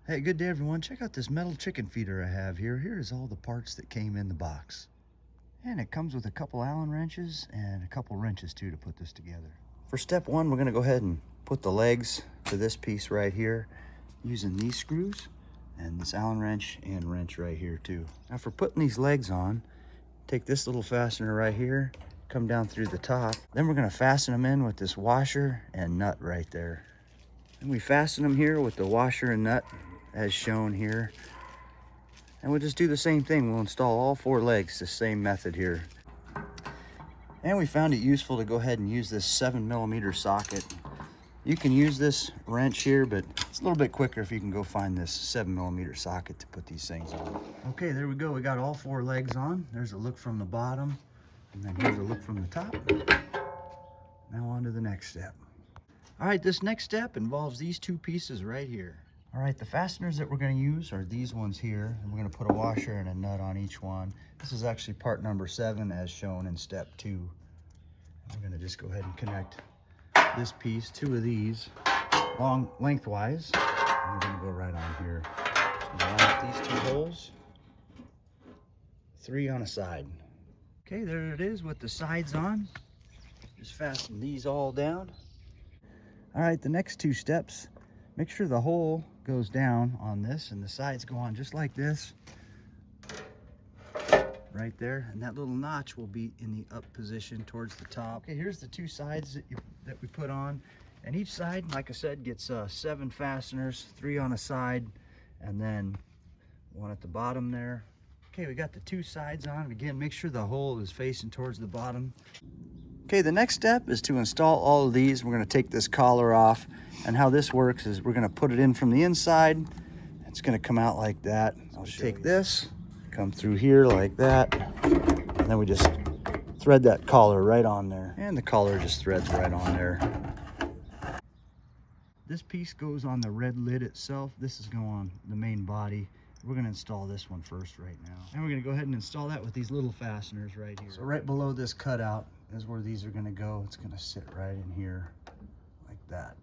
Hey, good day everyone. Check out this metal chicken feeder I have here. Here's all the parts that came in the box. And it comes with a couple Allen wrenches and a couple wrenches too to put this together. For step one, we're gonna go ahead and put the legs to this piece right here using these screws and this Allen wrench and wrench right here too. Now for putting these legs on, take this little fastener right here, come down through the top. Then we're gonna fasten them in with this washer and nut right there. And we fasten them here with the washer and nut as shown here. And we'll just do the same thing. We'll install all 4 legs, the same method here. And we found it useful to go ahead and use this 7mm socket. You can use this wrench here, but it's a little bit quicker if you can go find this 7mm socket to put these things on. Okay, there we go. We got all 4 legs on. There's a look from the bottom, and then here's a look from the top. Now on to the next step. All right, this next step involves these 2 pieces right here. All right, the fasteners that we're going to use are these ones here, and we're going to put a washer and a nut on each one. This is actually part number 7 as shown in step 2. We're going to just go ahead and connect this piece, 2 of these, lengthwise, and we're going to go right on here. So line up these 2 holes, 3 on a side. Okay, there it is with the sides on. Just fasten these all down. All right, the next 2 steps, make sure the hole goes down on this and the sides go on just like this, right there, and that little notch will be in the up position towards the top. Okay, here's the 2 sides that we put on, and each side, like I said, gets 7 fasteners, 3 on a side, and then 1 at the bottom there. Okay, we got the 2 sides on. Again, make sure the hole is facing towards the bottom. Okay, the next step is to install all of these. We're going to take this collar off, and how this works is we're going to put it in from the inside. It's going to come out like that. I'll take this, come through here like that, and then we just thread that collar right on there, and the collar just threads right on there. This piece goes on the red lid itself. This is going on the main body. We're going to install this one first right now, and we're going to go ahead and install that with these little fasteners right here. So right below this cutout is where these are going to go. It's going to sit right in here like that.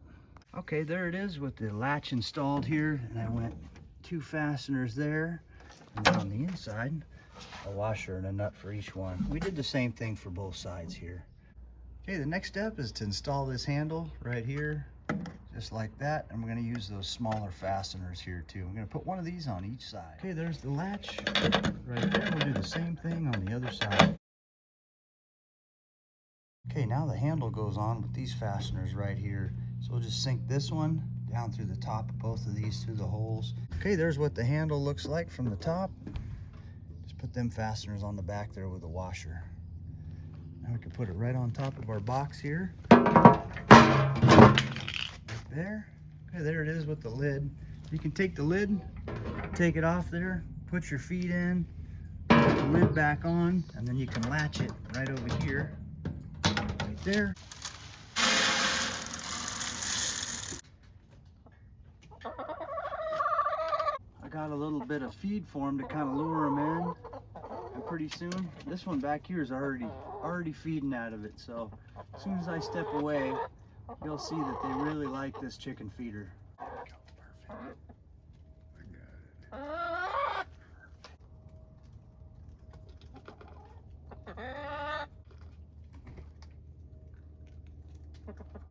Okay, there it is with the latch installed here, and I went 2 fasteners there, and then on the inside a washer and a nut for each one. We did the same thing for both sides here. Okay, the next step is to install this handle right here, just like that, and we're going to use those smaller fasteners here too. I'm going to put 1 of these on each side. Okay, there's the latch right there. We'll do the same thing on the other side. Okay, now the handle goes on with these fasteners right here. So we'll just sink this one down through the top of both of these through the holes. Okay, there's what the handle looks like from the top. Just put them fasteners on the back there with a washer. Now we can put it right on top of our box here. Right there. Okay, there it is with the lid. You can take the lid, take it off there, put your feet in, put the lid back on, and then you can latch it right over here. Right there. I got a little bit of feed for them to kind of lure them in, and pretty soon this one back here is already feeding out of it. So as soon as I step away, you'll see that they really like this chicken feeder. Perfect. I got it.